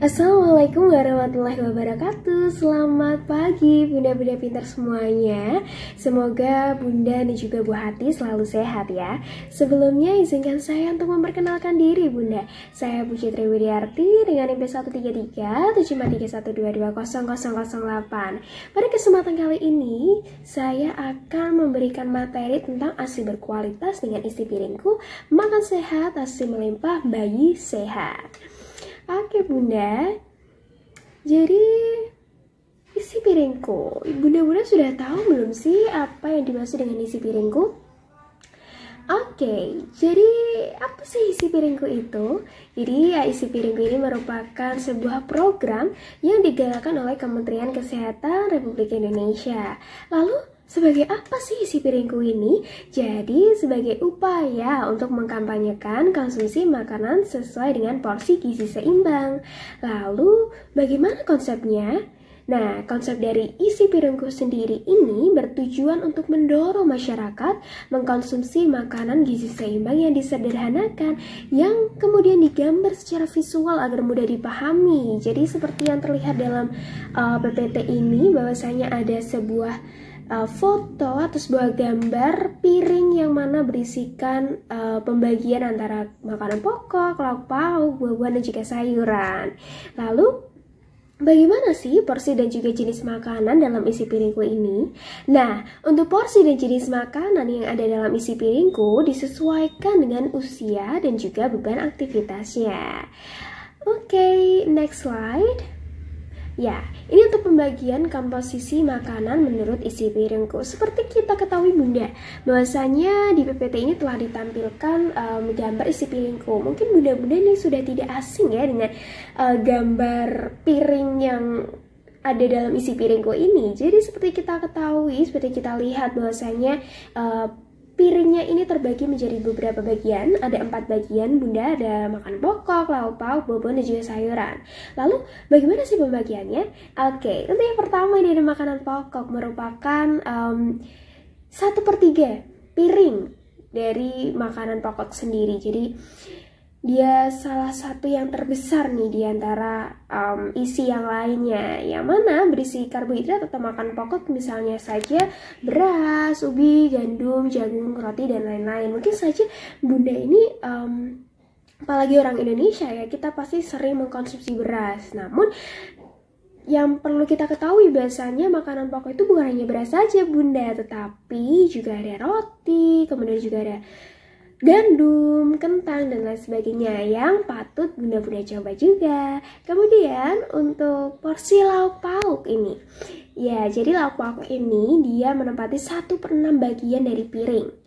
Assalamualaikum warahmatullahi wabarakatuh. Selamat pagi bunda-bunda pintar semuanya. Semoga bunda dan juga Bu Hati selalu sehat ya. Sebelumnya izinkan saya untuk memperkenalkan diri bunda. Saya Bu Citri Widiarti dengan NIM 1337431220008. Pada kesempatan kali ini saya akan memberikan materi tentang ASI berkualitas dengan isi piringku. Makan sehat, ASI melimpah, bayi sehat. Oke bunda, jadi isi piringku, bunda-bunda sudah tahu belum sih apa yang dimaksud dengan isi piringku? Oke, jadi apa sih isi piringku itu? Jadi isi piringku ini merupakan sebuah program yang digalakkan oleh Kementerian Kesehatan Republik Indonesia. Lalu sebagai apa sih isi piringku ini? Jadi sebagai upaya untuk mengkampanyekan konsumsi makanan sesuai dengan porsi gizi seimbang. Lalu bagaimana konsepnya? Nah, konsep dari isi piringku sendiri ini bertujuan untuk mendorong masyarakat mengkonsumsi makanan gizi seimbang yang disederhanakan, yang kemudian digambar secara visual agar mudah dipahami. Jadi seperti yang terlihat dalam PPT ini, bahwasanya ada sebuah foto atau sebuah gambar piring yang mana berisikan pembagian antara makanan pokok, lauk pauk, buah-buahan dan juga sayuran. Lalu bagaimana sih porsi dan juga jenis makanan dalam isi piringku ini? Nah, untuk porsi dan jenis makanan yang ada dalam isi piringku disesuaikan dengan usia dan juga beban aktivitasnya. Oke, next slide. Ya, ini untuk pembagian komposisi makanan menurut isi piringku. Seperti kita ketahui bunda, bahwasanya di PPT ini telah ditampilkan gambar isi piringku. Mungkin bunda-bunda ini sudah tidak asing ya dengan gambar piring yang ada dalam isi piringku ini. Jadi seperti kita ketahui, seperti kita lihat bahwasanya piringnya ini terbagi menjadi beberapa bagian. Ada 4 bagian bunda, ada makan pokok, lauk pauk, buah-buahan dan juga sayuran. Lalu bagaimana sih pembagiannya? Oke, untuk yang pertama ini ada makanan pokok, merupakan 1/3 piring dari makanan pokok sendiri. Jadi dia salah satu yang terbesar nih di antara isi yang lainnya, yang mana berisi karbohidrat atau makan pokok misalnya saja beras, ubi, gandum, jagung, roti, dan lain-lain. Mungkin saja bunda ini apalagi orang Indonesia ya, kita pasti sering mengkonsumsi beras. Namun yang perlu kita ketahui bahasanya makanan pokok itu bukan hanya beras saja bunda, tetapi juga ada roti, kemudian juga ada gandum, kentang, dan lain sebagainya yang patut bunda-bunda coba juga. Kemudian untuk porsi lauk pauk ini, ya jadi lauk pauk ini dia menempati 1/6 bagian dari piring.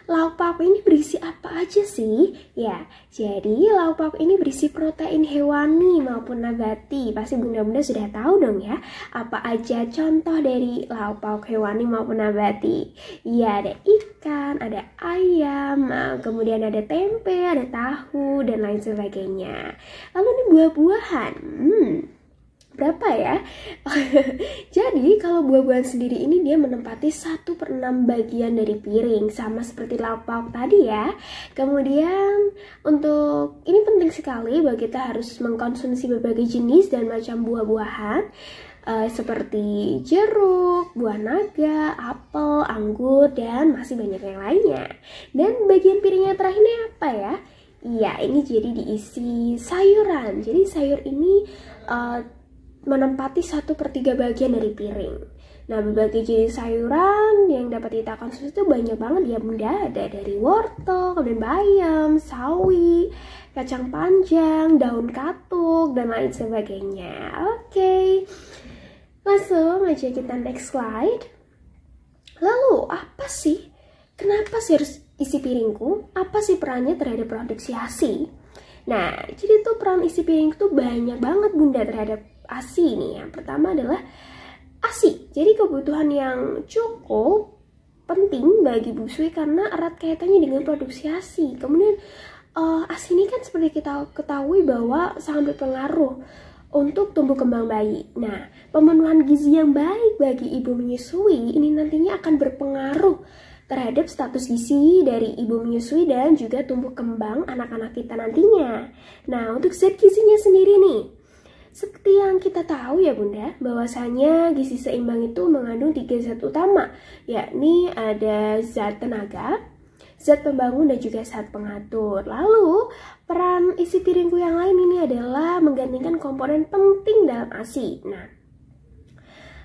Lauk pauk ini berisi apa aja sih? Ya, jadi lauk pauk ini berisi protein hewani maupun nabati. Pasti bunda-bunda sudah tahu dong ya, apa aja contoh dari lauk pauk hewani maupun nabati. Ya, ada ikan, ada ayam, kemudian ada tempe, ada tahu, dan lain sebagainya. Lalu ini buah-buahan. Berapa ya? Jadi kalau buah-buahan sendiri ini dia menempati 1/6 bagian dari piring, sama seperti lauk pauk tadi ya. Kemudian untuk ini penting sekali bahwa kita harus mengkonsumsi berbagai jenis dan macam buah-buahan seperti jeruk, buah naga, apel, anggur, dan masih banyak yang lainnya. Dan bagian piringnya terakhirnya apa ya? Iya, ini jadi diisi sayuran. Jadi sayur ini menempati 1/3 bagian dari piring. Nah, berbagai jenis sayuran yang dapat kita konsumsi itu banyak banget ya bunda. Ada dari wortel, kemudian bayam, sawi, kacang panjang, daun katuk, dan lain sebagainya. Oke, langsung aja kita next slide. Lalu apa sih? Kenapa sih harus isi piringku? Apa sih perannya terhadap produksi ASI? Nah, jadi tuh peran isi piring itu banyak banget bunda terhadap ASI nih. Yang pertama adalah ASI. Jadi kebutuhan yang cukup penting bagi busui karena erat kaitannya dengan produksi ASI. Kemudian ASI ini kan seperti kita ketahui bahwa sangat berpengaruh untuk tumbuh kembang bayi. Nah, pemenuhan gizi yang baik bagi ibu menyusui ini nantinya akan berpengaruh terhadap status gizi dari ibu menyusui dan juga tumbuh kembang anak-anak kita nantinya. Nah, untuk zat gizinya sendiri nih, Seperti yang kita tahu ya Bunda, bahwasanya gizi seimbang itu mengandung 3 zat utama, yakni ada zat tenaga, zat pembangun, dan juga zat pengatur. Lalu, peran isi piringku yang lain ini adalah menggantikan komponen penting dalam ASI. Nah,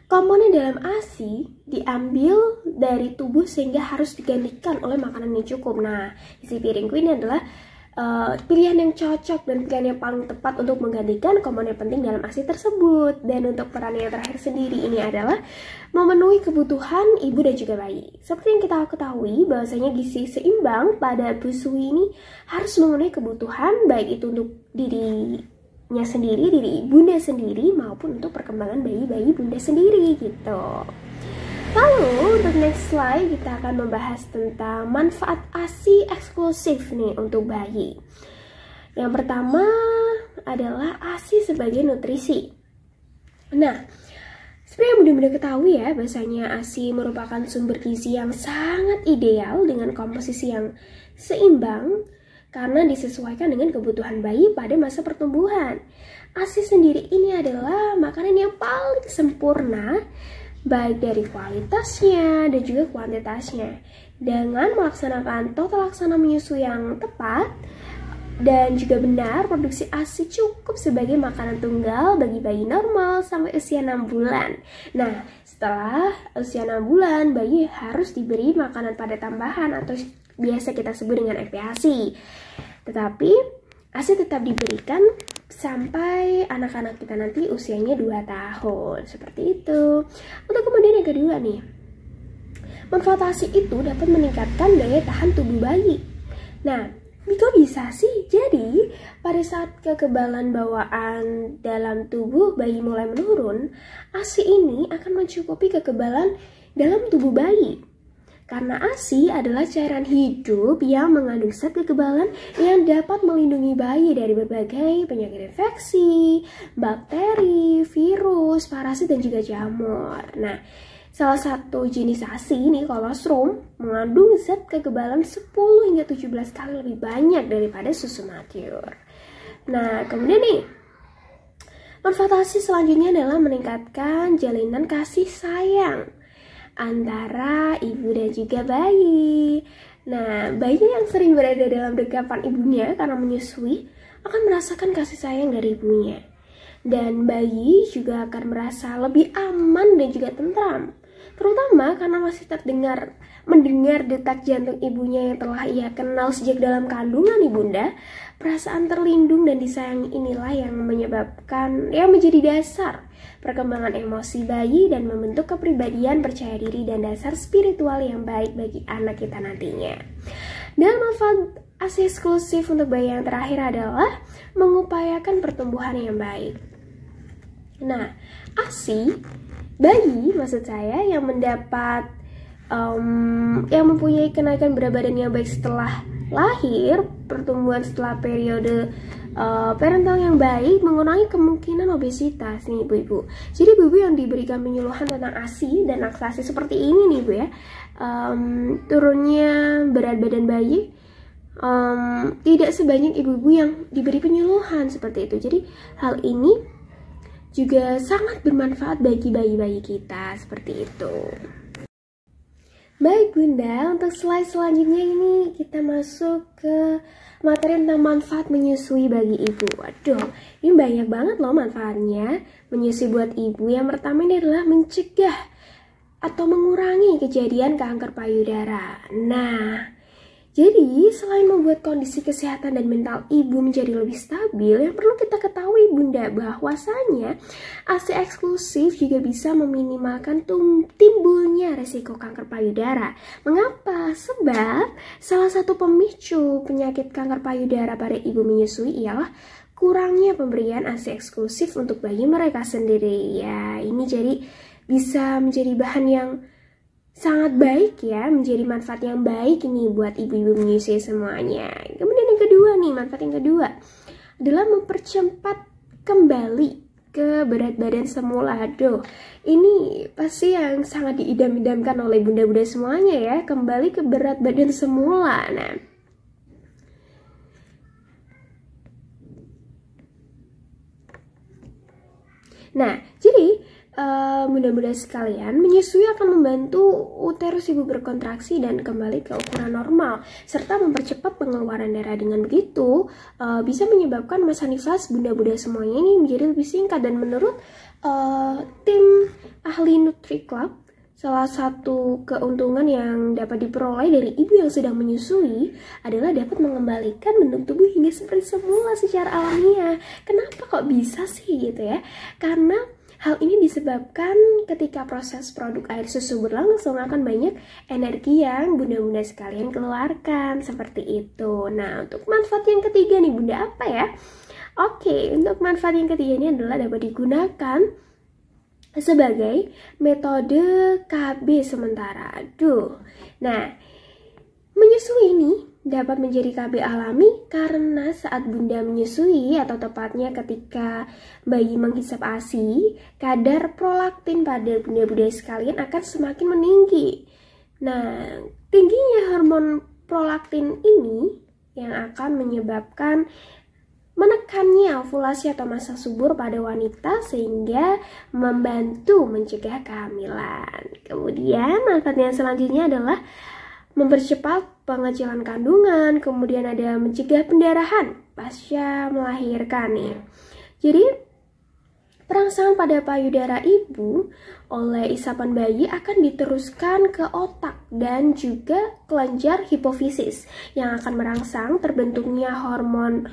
komponen dalam ASI diambil dari tubuh sehingga harus digantikan oleh makanan yang cukup. Nah, isi piringku ini adalah pilihan yang cocok dan pilihan yang paling tepat untuk menggantikan komponen penting dalam ASI tersebut. Dan untuk peran yang terakhir sendiri ini adalah memenuhi kebutuhan ibu dan juga bayi. Seperti yang kita ketahui bahwasanya gizi seimbang pada busui ini harus memenuhi kebutuhan baik itu untuk dirinya sendiri, diri bunda sendiri, maupun untuk perkembangan bayi-bayi bunda sendiri gitu. Lalu untuk next slide kita akan membahas tentang manfaat ASI eksklusif nih untuk bayi. Yang pertama adalah ASI sebagai nutrisi. Nah, seperti yang bunda-bunda ketahui ya, bahwasanya ASI merupakan sumber gizi yang sangat ideal dengan komposisi yang seimbang karena disesuaikan dengan kebutuhan bayi pada masa pertumbuhan. ASI sendiri ini adalah makanan yang paling sempurna baik dari kualitasnya dan juga kuantitasnya. Dengan melaksanakan total laksana menyusui yang tepat dan juga benar, produksi ASI cukup sebagai makanan tunggal bagi bayi normal sampai usia 6 bulan. Nah, setelah usia 6 bulan, bayi harus diberi makanan padat tambahan atau biasa kita sebut dengan MPASI. Tetapi ASI tetap diberikan sampai anak-anak kita nanti usianya 2 tahun. Seperti itu. Untuk kemudian yang kedua nih, manfaat ASI itu dapat meningkatkan daya tahan tubuh bayi. Nah, kok bisa sih? Jadi, pada saat kekebalan bawaan dalam tubuh bayi mulai menurun, ASI ini akan mencukupi kekebalan dalam tubuh bayi. Karena ASI adalah cairan hidup yang mengandung zat kekebalan yang dapat melindungi bayi dari berbagai penyakit infeksi, bakteri, virus, parasit, dan juga jamur. Nah, salah satu jenis ASI ini, kolostrum, mengandung zat kekebalan 10 hingga 17 kali lebih banyak daripada susu mature. Nah, kemudian nih, manfaat ASI selanjutnya adalah meningkatkan jalinan kasih sayang antara ibu dan juga bayi. Nah, bayi yang sering berada dalam dekapan ibunya karena menyusui akan merasakan kasih sayang dari ibunya. Dan bayi juga akan merasa lebih aman dan juga tentram. Terutama karena masih mendengar detak jantung ibunya yang telah ia kenal sejak dalam kandungan ibunda. Perasaan terlindung dan disayangi inilah yang menjadi dasar perkembangan emosi bayi dan membentuk kepribadian, percaya diri, dan dasar spiritual yang baik bagi anak kita nantinya. Dan manfaat ASI eksklusif untuk bayi yang terakhir adalah mengupayakan pertumbuhan yang baik. Nah, ASI bayi maksud saya yang mendapat yang mempunyai kenaikan berat badan yang baik setelah lahir, pertumbuhan setelah periode parental yang baik, mengurangi kemungkinan obesitas nih ibu-ibu. Jadi ibu-ibu yang diberikan penyuluhan tentang ASI dan laktasi seperti ini nih ibu ya, turunnya berat badan bayi tidak sebanyak ibu-ibu yang diberi penyuluhan seperti itu. Jadi hal ini juga sangat bermanfaat bagi bayi-bayi kita seperti itu. Baik bunda, untuk slide selanjutnya ini kita masuk ke materi tentang manfaat menyusui bagi ibu. Waduh, ini banyak banget loh manfaatnya menyusui buat ibu. Yang pertama ini adalah mencegah atau mengurangi kejadian kanker payudara. Nah, jadi selain membuat kondisi kesehatan dan mental ibu menjadi lebih stabil, yang perlu kita ketahui bunda bahwasanya ASI eksklusif juga bisa meminimalkan timbulnya resiko kanker payudara. Mengapa? Sebab salah satu pemicu penyakit kanker payudara pada ibu menyusui ialah kurangnya pemberian ASI eksklusif untuk bayi mereka sendiri. Ya, ini jadi bisa menjadi bahan yang sangat baik ya, menjadi manfaat yang baik ini buat ibu-ibu menyusui semuanya. Kemudian yang kedua nih, manfaat yang kedua adalah mempercepat kembali ke berat badan semula. Aduh, ini pasti yang sangat diidam-idamkan oleh bunda-bunda semuanya ya, kembali ke berat badan semula. Nah, Nah, jadi bunda-bunda sekalian, menyusui akan membantu uterus ibu berkontraksi dan kembali ke ukuran normal, serta mempercepat pengeluaran darah. Dengan begitu, bisa menyebabkan masa nifas bunda-bunda semuanya ini menjadi lebih singkat. Dan menurut tim ahli NutriClub, salah satu keuntungan yang dapat diperoleh dari ibu yang sedang menyusui adalah dapat mengembalikan bentuk tubuh hingga seperti semula secara alamiah. Kenapa kok bisa sih gitu ya? Karena hal ini disebabkan ketika proses produk air susu berlangsung akan banyak energi yang bunda-bunda sekalian keluarkan, seperti itu. Nah, untuk manfaat yang ketiga nih bunda, apa ya? Oke, untuk manfaat yang ketiga ini adalah dapat digunakan sebagai metode KB sementara. Nah, menyusui ini dapat menjadi KB alami karena saat bunda menyusui, atau tepatnya ketika bayi menghisap ASI, kadar prolaktin pada bunda-bunda sekalian akan semakin meninggi. Nah, tingginya hormon prolaktin ini yang akan menyebabkan menekannya ovulasi atau masa subur pada wanita, sehingga membantu mencegah kehamilan. Kemudian manfaat yang selanjutnya adalah mempercepat pengecilan kandungan, kemudian ada mencegah pendarahan pasca melahirkan nih. Jadi perangsangan pada payudara ibu oleh isapan bayi akan diteruskan ke otak dan juga kelenjar hipofisis yang akan merangsang terbentuknya hormon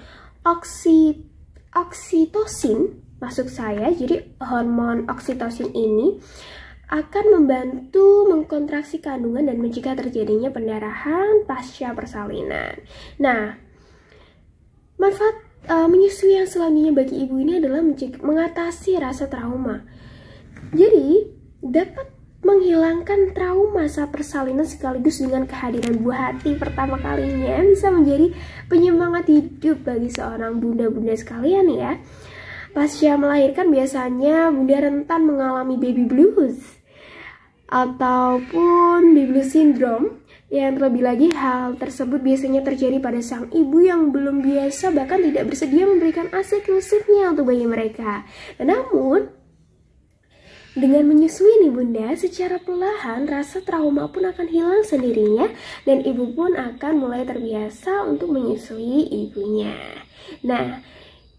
oksitosin. Jadi hormon oksitosin ini akan membantu mengkontraksi kandungan dan mencegah terjadinya pendarahan pasca persalinan. Nah, manfaat menyusui yang selanjutnya bagi ibu ini adalah mengatasi rasa trauma. Jadi, dapat menghilangkan trauma saat persalinan sekaligus dengan kehadiran buah hati pertama kalinya bisa menjadi penyemangat hidup bagi seorang bunda-bunda sekalian ya. Pasca melahirkan biasanya bunda rentan mengalami baby blues ataupun baby blues syndrome, yang terlebih lagi hal tersebut biasanya terjadi pada sang ibu yang belum biasa bahkan tidak bersedia memberikan ASI eksklusifnya untuk bayi mereka. Namun dengan menyusui nih bunda, secara perlahan rasa trauma pun akan hilang sendirinya dan ibu pun akan mulai terbiasa untuk menyusui ibunya. Nah,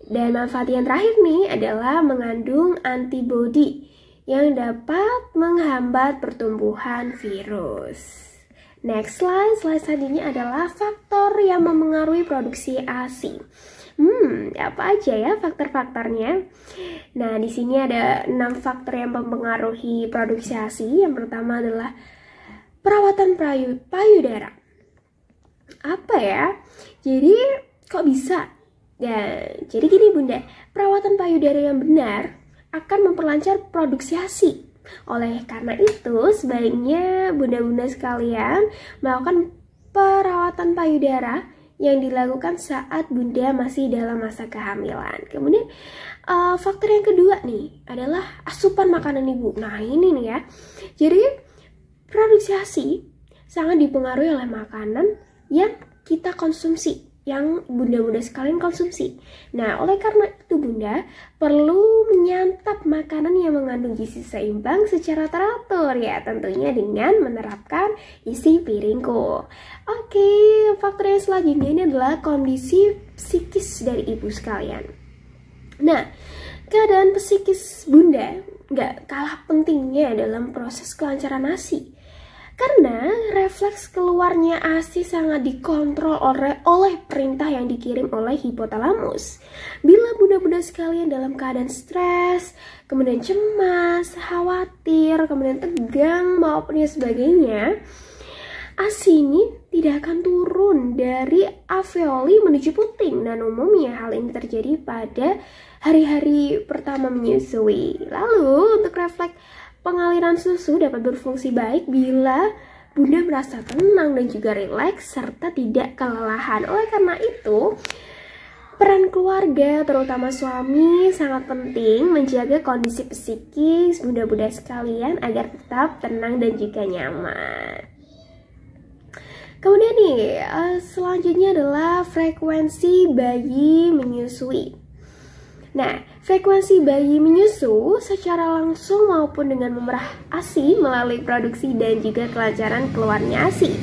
dan manfaat yang terakhir nih adalah mengandung antibodi yang dapat menghambat pertumbuhan virus. Next slide selanjutnya adalah faktor yang memengaruhi produksi ASI. Apa aja ya faktor-faktornya? Nah, di sini ada 6 faktor yang mempengaruhi produksi ASI. Yang pertama adalah perawatan payudara. Apa ya? Jadi, kok bisa? Ya, jadi gini bunda, perawatan payudara yang benar akan memperlancar produksi ASI. Oleh karena itu, sebaiknya bunda-bunda sekalian melakukan perawatan payudara yang dilakukan saat bunda masih dalam masa kehamilan. Kemudian faktor yang kedua nih adalah asupan makanan ibu. Nah ini nih ya, jadi produksi ASI sangat dipengaruhi oleh makanan yang kita konsumsi, yang bunda-bunda sekalian konsumsi. Nah, oleh karena itu bunda perlu menyantap makanan yang mengandung gizi seimbang secara teratur ya, tentunya dengan menerapkan isi piringku. Oke, faktor yang selanjutnya ini adalah kondisi psikis dari ibu sekalian. Nah, keadaan psikis bunda nggak kalah pentingnya dalam proses kelancaran ASI. Karena refleks keluarnya ASI sangat dikontrol oleh perintah yang dikirim oleh hipotalamus. Bila bunda-bunda sekalian dalam keadaan stres, kemudian cemas, khawatir, kemudian tegang, maupun sebagainya, ASI ini tidak akan turun dari alveoli menuju puting. Dan umumnya hal ini terjadi pada hari-hari pertama menyusui. Lalu untuk refleks pengaliran susu dapat berfungsi baik bila bunda merasa tenang dan juga rileks serta tidak kelelahan. Oleh karena itu, peran keluarga terutama suami sangat penting menjaga kondisi psikis bunda-bunda sekalian agar tetap tenang dan juga nyaman. Kemudian nih, selanjutnya adalah frekuensi bayi menyusui. Nah, frekuensi bayi menyusu secara langsung maupun dengan memerah ASI melalui produksi dan juga kelancaran keluarnya ASI.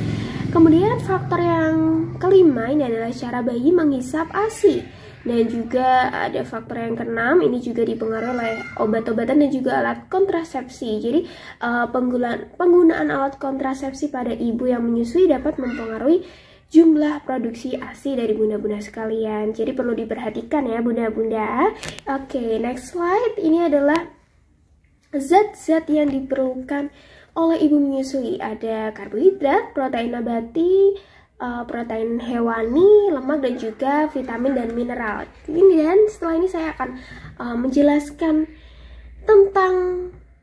Kemudian faktor yang kelima ini adalah cara bayi menghisap ASI. Dan juga ada faktor yang keenam, ini juga dipengaruhi oleh obat-obatan dan juga alat kontrasepsi. Jadi penggunaan alat kontrasepsi pada ibu yang menyusui dapat mempengaruhi jumlah produksi ASI dari bunda-bunda sekalian. Jadi perlu diperhatikan ya bunda-bunda. Oke, next slide. Ini adalah zat-zat yang diperlukan oleh ibu menyusui. Ada karbohidrat, protein nabati, protein hewani, lemak, dan juga vitamin dan mineral. Dan setelah ini saya akan menjelaskan tentang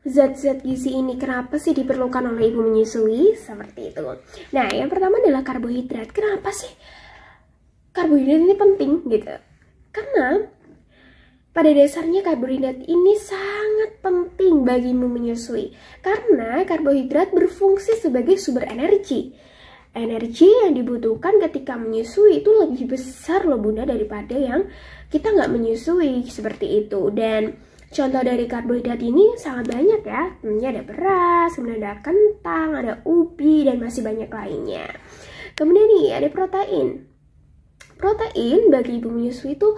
zat-zat gizi ini, kenapa sih diperlukan oleh ibu menyusui, seperti itu. Nah, yang pertama adalah karbohidrat. Kenapa sih karbohidrat ini penting gitu? Karena pada dasarnya karbohidrat ini sangat penting bagi ibu menyusui, karena karbohidrat berfungsi sebagai sumber energi. Energi yang dibutuhkan ketika menyusui itu lebih besar loh bunda daripada yang kita nggak menyusui, seperti itu. Dan contoh dari karbohidrat ini sangat banyak ya. Tentunya ada beras, kemudian ada kentang, ada ubi, dan masih banyak lainnya. Kemudian nih ada protein. Protein bagi ibu menyusui itu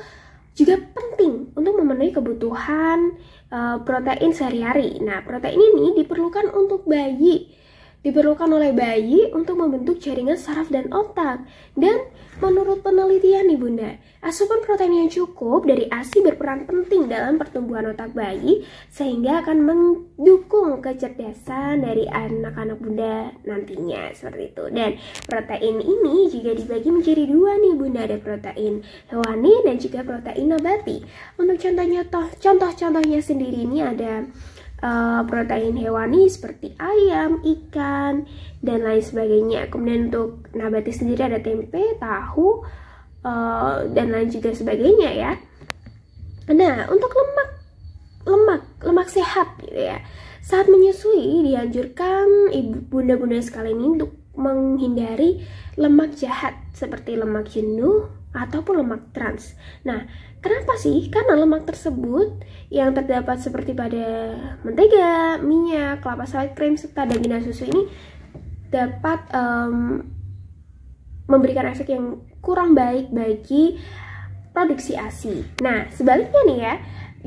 juga penting untuk memenuhi kebutuhan protein sehari-hari. Nah, protein ini diperlukan untuk bayi. Diperlukan oleh bayi untuk membentuk jaringan saraf dan otak. Dan menurut penelitian nih bunda, asupan protein yang cukup dari ASI berperan penting dalam pertumbuhan otak bayi, sehingga akan mendukung kecerdasan dari anak-anak bunda nantinya, seperti itu. Dan protein ini juga dibagi menjadi dua nih bunda, ada protein hewani dan juga protein nabati. Untuk contoh-contohnya sendiri ini ada protein hewani seperti ayam, ikan, dan lain sebagainya. Kemudian untuk nabati sendiri ada tempe, tahu, dan lain juga sebagainya ya. Nah, untuk lemak sehat gitu ya. Saat menyusui dianjurkan ibu bunda-bunda sekalian ini untuk menghindari lemak jahat seperti lemak jenuh ataupun lemak trans. Nah, kenapa sih? Karena lemak tersebut yang terdapat seperti pada mentega, minyak, kelapa sawit, krim, serta daging dan susu ini dapat memberikan efek yang kurang baik bagi produksi ASI. Nah, sebaliknya nih ya,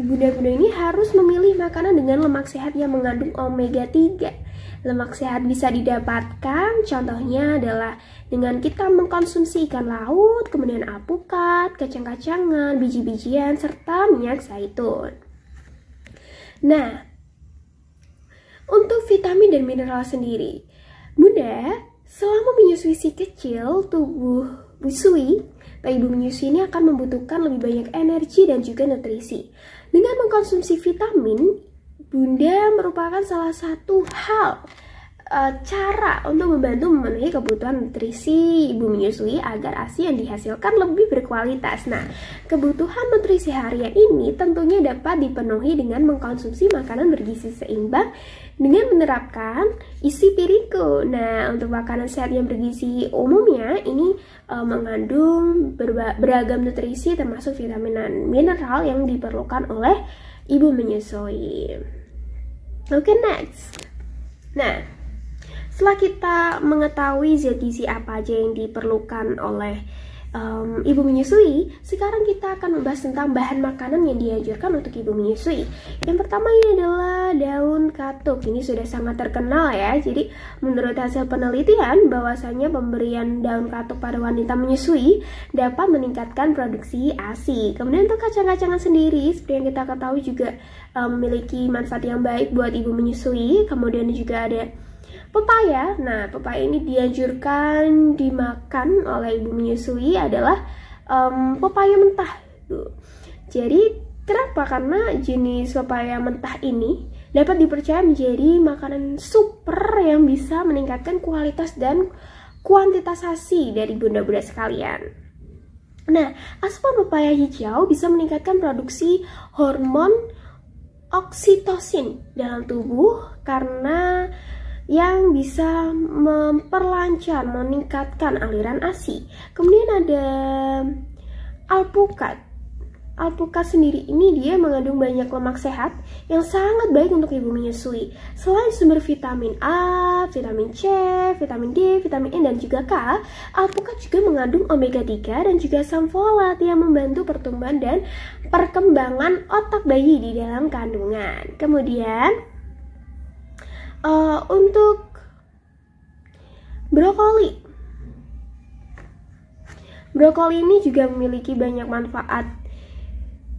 bunda-bunda ini harus memilih makanan dengan lemak sehat yang mengandung omega 3. Lemak sehat bisa didapatkan, contohnya adalah dengan kita mengkonsumsi ikan laut, kemudian alpukat, kacang-kacangan, biji-bijian, serta minyak zaitun. Nah, untuk vitamin dan mineral sendiri, bunda, selama menyusui si kecil, tubuh busui atau ibu menyusui ini akan membutuhkan lebih banyak energi dan juga nutrisi. Dengan mengkonsumsi vitamin, bunda merupakan salah satu cara untuk membantu memenuhi kebutuhan nutrisi ibu menyusui agar ASI yang dihasilkan lebih berkualitas. Nah, kebutuhan nutrisi harian ini tentunya dapat dipenuhi dengan mengkonsumsi makanan bergizi seimbang dengan menerapkan isi piringku. Nah, untuk makanan sehat yang bergizi umumnya ini mengandung beragam nutrisi termasuk vitamin dan mineral yang diperlukan oleh ibu menyusui. Oke, next. Nah, setelah kita mengetahui zat gizi apa aja yang diperlukan oleh ibu menyusui, sekarang kita akan membahas tentang bahan makanan yang dianjurkan untuk ibu menyusui. Yang pertama ini adalah daun katuk. Ini sudah sangat terkenal ya. Jadi menurut hasil penelitian bahwasanya pemberian daun katuk pada wanita menyusui dapat meningkatkan produksi ASI. Kemudian untuk kacang-kacangan sendiri, seperti yang kita ketahui juga memiliki manfaat yang baik buat ibu menyusui. Kemudian juga ada pepaya. Nah, pepaya ini dianjurkan dimakan oleh ibu menyusui adalah pepaya mentah. Jadi, kenapa? Karena jenis pepaya mentah ini dapat dipercaya menjadi makanan super yang bisa meningkatkan kualitas dan kuantitas ASI dari bunda-bunda sekalian. Nah, asupan pepaya hijau bisa meningkatkan produksi hormon oksitosin dalam tubuh karena yang bisa memperlancar, meningkatkan aliran ASI. Kemudian ada alpukat. alpukat sendiri ini dia mengandung banyak lemak sehat yang sangat baik untuk ibu menyusui. Selain sumber vitamin A, vitamin C, vitamin D, vitamin E, dan juga K, alpukat juga mengandung omega 3 dan juga asam folat yang membantu pertumbuhan dan perkembangan otak bayi di dalam kandungan. Kemudian untuk brokoli ini juga memiliki banyak manfaat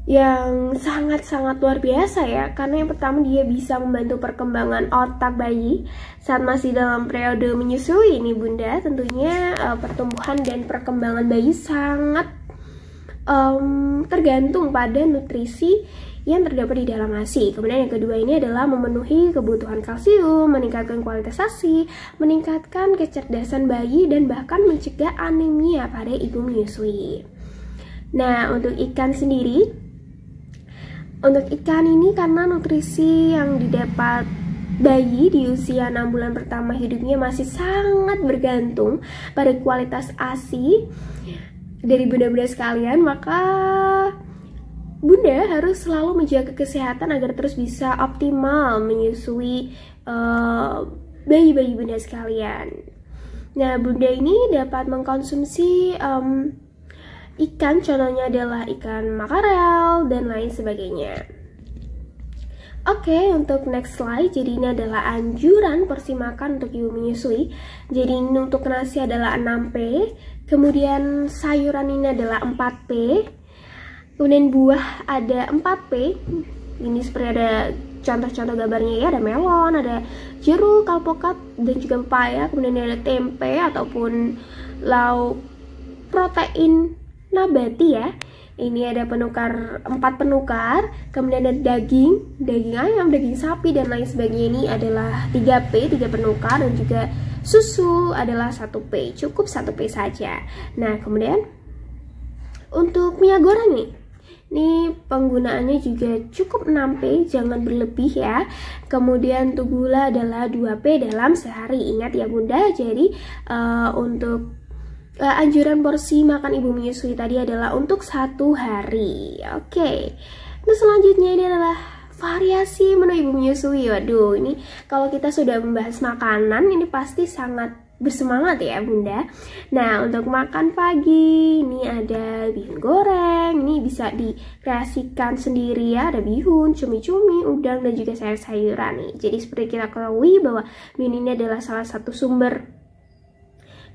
yang sangat-sangat luar biasa ya, karena yang pertama dia bisa membantu perkembangan otak bayi saat masih dalam periode menyusui ini bunda. Tentunya pertumbuhan dan perkembangan bayi sangat tergantung pada nutrisi yang terdapat di dalam ASI. Kemudian yang kedua ini adalah memenuhi kebutuhan kalsium, meningkatkan kualitas ASI, meningkatkan kecerdasan bayi, dan bahkan mencegah anemia pada ibu menyusui. Nah, untuk ikan sendiri, untuk ikan ini karena nutrisi yang didapat bayi di usia 6 bulan pertama hidupnya masih sangat bergantung pada kualitas ASI dari bunda-bunda sekalian, maka bunda harus selalu menjaga kesehatan agar terus bisa optimal menyusui bayi-bayi bunda sekalian. Nah, bunda ini dapat mengkonsumsi ikan, contohnya adalah ikan makarel dan lain sebagainya. Oke, untuk next slide, jadi ini adalah anjuran porsi makan untuk ibu menyusui. Jadi ini untuk nasi adalah 6P, kemudian sayuran ini adalah 4P, kemudian buah ada 4P. Ini seperti ada contoh-contoh gambarnya ya, ada melon, ada jeruk, alpukat, dan juga pepaya. Kemudian ada tempe ataupun lauk protein nabati ya. Ini ada penukar, 4 penukar, kemudian ada daging ayam, daging sapi, dan lain sebagainya. Ini adalah 3P, 3 penukar, dan juga susu adalah 1P, cukup 1P saja. Nah, kemudian untuk minyak goreng nih, ini penggunaannya juga cukup 6P, jangan berlebih ya. Kemudian untuk gula adalah 2P dalam sehari. Ingat ya bunda, jadi untuk anjuran porsi makan ibu menyusui tadi adalah untuk 1 hari. Oke. Nah, selanjutnya ini adalah variasi menu ibu menyusui. Waduh, ini kalau kita sudah membahas makanan ini pasti sangat bersemangat ya bunda. Nah, untuk makan pagi ini ada bihun goreng, ini bisa dikreasikan sendiri ya, ada bihun, cumi-cumi, udang, dan juga sayur-sayuran nih. Jadi seperti kita ketahui bahwa bihun ini adalah salah satu sumber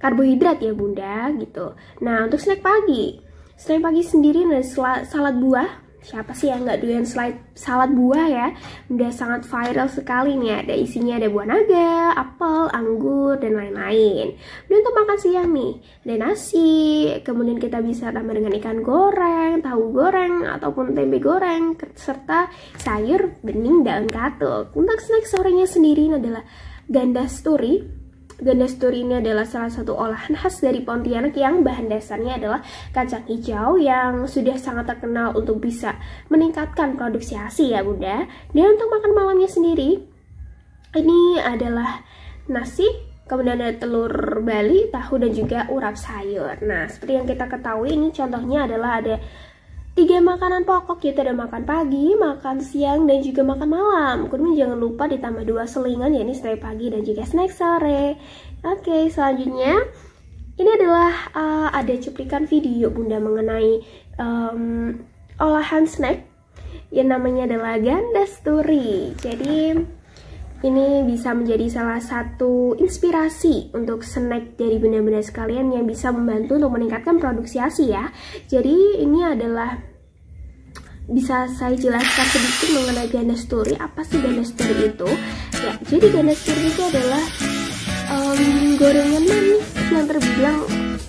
karbohidrat ya bunda gitu. Nah, untuk snack pagi sendiri ada salad buah. Siapa sih yang nggak doyan salad buah ya? Udah sangat viral sekali nih. Ada isinya, ada buah naga, apel, anggur, dan lain-lain. Dan untuk makan siang nih, ada nasi, kemudian kita bisa tambah dengan ikan goreng, tahu goreng, ataupun tempe goreng, serta sayur bening daun katuk. Untuk snack sorenya sendiri ini adalah gandasturi. Gandasturi ini adalah salah satu olahan khas dari Pontianak yang bahan dasarnya adalah kacang hijau yang sudah sangat terkenal untuk bisa meningkatkan produksi ASI ya bunda. Dan untuk makan malamnya sendiri, ini adalah nasi, kemudian ada telur Bali, tahu, dan juga urap sayur. Nah, seperti yang kita ketahui ini contohnya adalah ada 3 makanan pokok, yaitu ada makan pagi, makan siang, dan juga makan malam. Kemudian jangan lupa ditambah 2 selingan, yakni snack pagi dan juga snack sore. Oke, selanjutnya ini adalah ada cuplikan video bunda mengenai olahan snack yang namanya adalah gandasturi. Jadi ini bisa menjadi salah satu inspirasi untuk snack dari bunda-bunda sekalian yang bisa membantu untuk meningkatkan produksi ASI ya. Jadi ini adalah, bisa saya jelaskan sedikit mengenai gandasturi. Apa sih gandasturi itu? Ya, jadi gandasturi itu adalah gorengan manis yang terbilang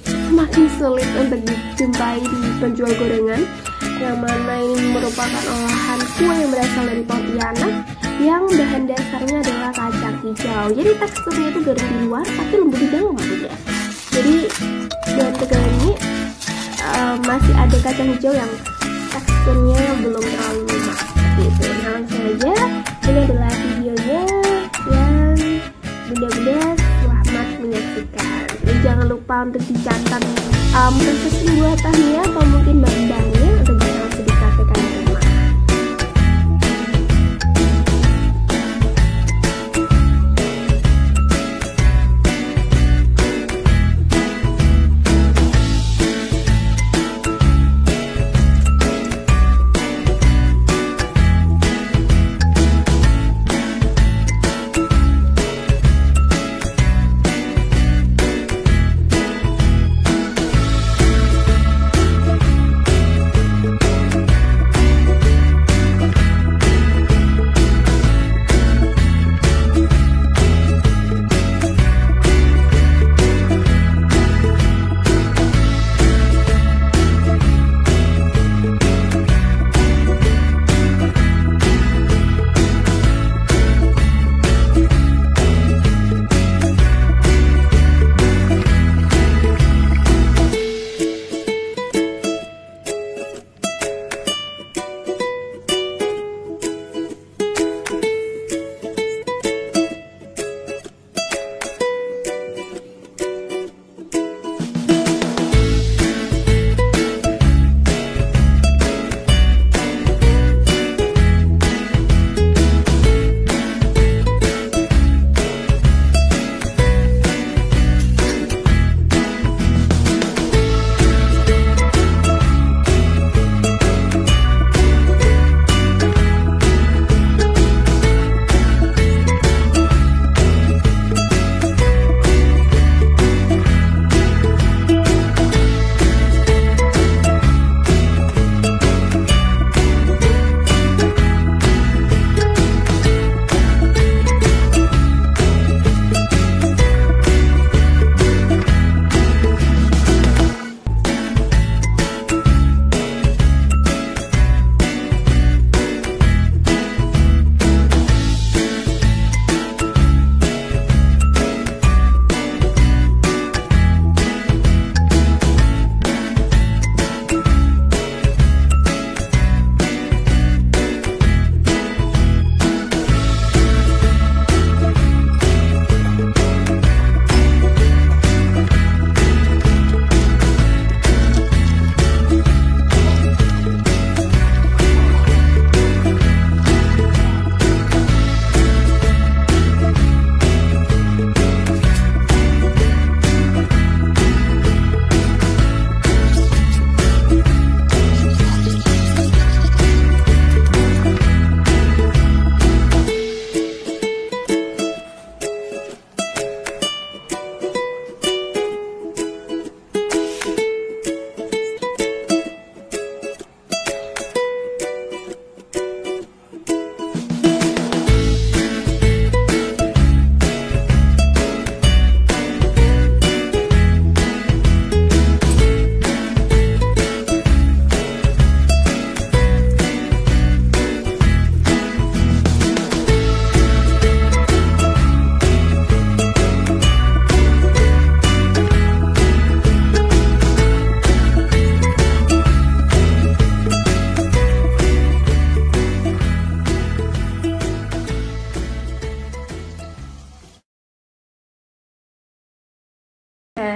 semakin sulit untuk dijumpai di penjual gorengan, yang mana ini merupakan olahan kue yang berasal dari Pontianak yang bahan dasarnya adalah kacang hijau. Jadi teksturnya itu garing di luar tapi lembut di dalam ya. Jadi dalam tegangan ini masih ada kacang hijau yang teksturnya belum terlalu lunak gitu. Nah, langsung aja, ini adalah videonya yang bunda-bunda selamat menyaksikan. Dan jangan lupa untuk dicatat proses pembuatannya atau mungkin bahan-bahannya untuk jangan sedikit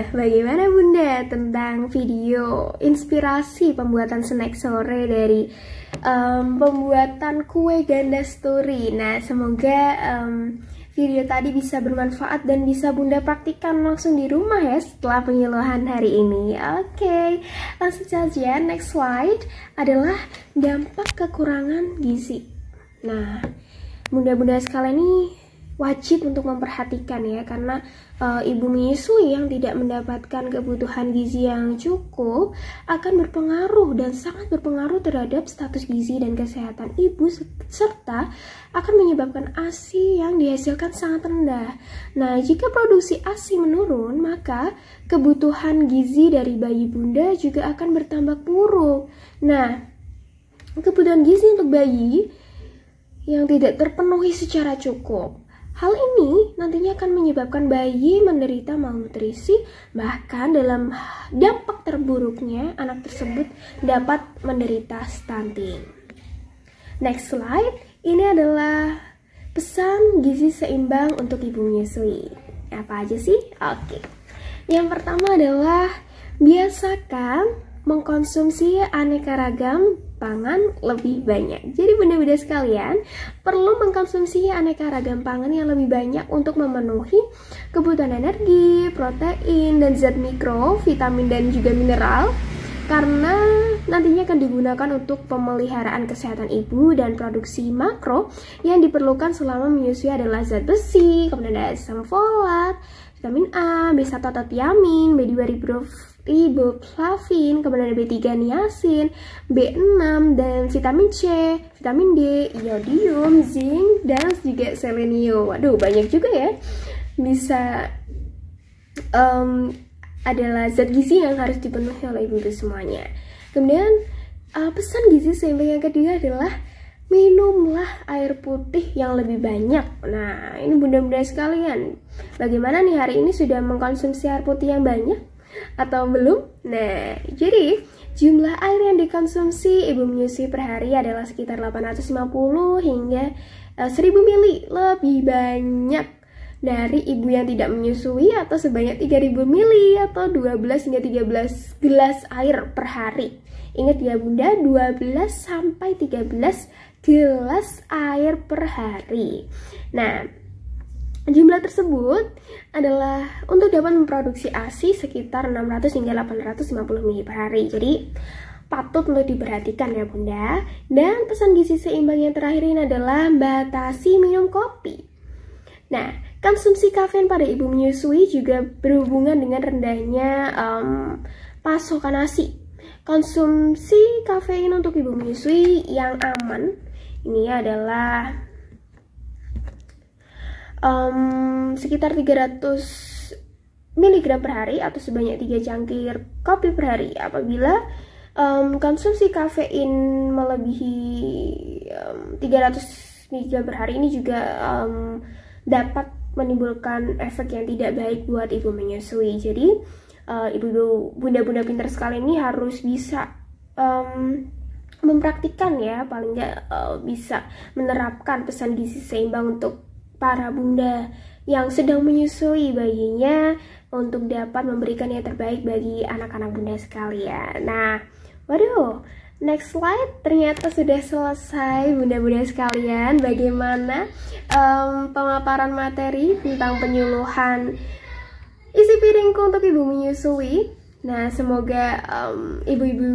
Bagaimana Bunda tentang video inspirasi pembuatan snack sore dari pembuatan kue ganda story? Nah, semoga video tadi bisa bermanfaat dan bisa Bunda praktikkan langsung di rumah ya setelah penyuluhan hari ini. Oke, langsung saja next slide adalah dampak kekurangan gizi. Nah, Bunda-bunda sekalian ini wajib untuk memperhatikan ya, karena ibu menyusui yang tidak mendapatkan kebutuhan gizi yang cukup akan berpengaruh dan sangat berpengaruh terhadap status gizi dan kesehatan ibu, serta akan menyebabkan ASI yang dihasilkan sangat rendah. Nah, jika produksi ASI menurun, maka kebutuhan gizi dari bayi Bunda juga akan bertambah buruk. Nah, kebutuhan gizi untuk bayi yang tidak terpenuhi secara cukup, hal ini nantinya akan menyebabkan bayi menderita malnutrisi, bahkan dalam dampak terburuknya anak tersebut dapat menderita stunting. Next slide, ini adalah pesan gizi seimbang untuk ibu menyusui. Apa aja sih? Oke. Yang pertama adalah biasakan mengkonsumsi aneka ragam pangan lebih banyak. Jadi bunda-bunda sekalian perlu mengkonsumsi aneka ragam pangan yang lebih banyak untuk memenuhi kebutuhan energi, protein, dan zat mikro, vitamin, dan juga mineral, karena nantinya akan digunakan untuk pemeliharaan kesehatan ibu, dan produksi makro yang diperlukan selama menyusui adalah zat besi, kemudian ada asam folat, vitamin A, B1 atau tiamin, B2 riboflavin, kemudian ada B3 niacin, B6, dan vitamin C, vitamin D, iodium, zinc, dan juga selenium. Waduh, banyak juga ya. Bisa adalah zat gizi yang harus dipenuhi oleh ibu semuanya. Kemudian pesan gizi seimbang yang kedua adalah minumlah air putih yang lebih banyak. Nah, ini bunda-bunda sekalian, bagaimana nih hari ini sudah mengkonsumsi air putih yang banyak atau belum? Nah, jadi jumlah air yang dikonsumsi ibu menyusui per hari adalah sekitar 850 hingga 1000 mili, lebih banyak dari ibu yang tidak menyusui atau sebanyak 3000 mili atau 12 hingga 13 gelas air per hari. Ingat ya bunda, 12 sampai 13 gelas air per hari. Nah, jumlah tersebut adalah untuk dapat memproduksi ASI sekitar 600 hingga 850 mili per hari. Jadi patut untuk diperhatikan ya bunda. Dan pesan gizi seimbang yang terakhir ini adalah batasi minum kopi. Nah, konsumsi kafein pada ibu menyusui juga berhubungan dengan rendahnya pasokan ASI. Konsumsi kafein untuk ibu menyusui yang aman ini adalah sekitar 300 mg per hari atau sebanyak 3 cangkir kopi per hari. Apabila konsumsi kafein melebihi 300 mg per hari, ini juga dapat menimbulkan efek yang tidak baik buat ibu menyusui. Jadi ibu bunda-bunda pintar sekali ini harus bisa mempraktikkan ya, paling nggak bisa menerapkan pesan gizi seimbang untuk para bunda yang sedang menyusui bayinya untuk dapat memberikan yang terbaik bagi anak-anak bunda sekalian. Nah, waduh, next slide, ternyata sudah selesai bunda-bunda sekalian. Bagaimana pemaparan materi tentang penyuluhan isi piringku untuk ibu menyusui. Nah, semoga ibu-ibu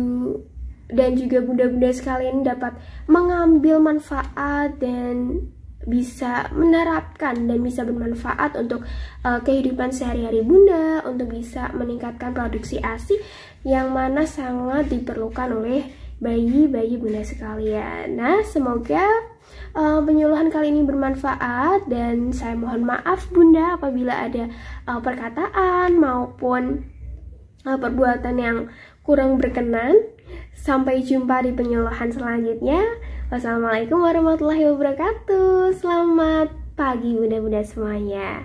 dan juga bunda-bunda sekalian dapat mengambil manfaat dan bisa menerapkan dan bisa bermanfaat untuk kehidupan sehari-hari bunda, untuk bisa meningkatkan produksi ASI yang mana sangat diperlukan oleh bayi-bayi bunda sekalian. Nah, semoga penyuluhan kali ini bermanfaat, dan saya mohon maaf bunda apabila ada perkataan maupun perbuatan yang kurang berkenan. Sampai jumpa di penyuluhan selanjutnya. Wassalamualaikum warahmatullahi wabarakatuh. Selamat pagi bunda-bunda semuanya.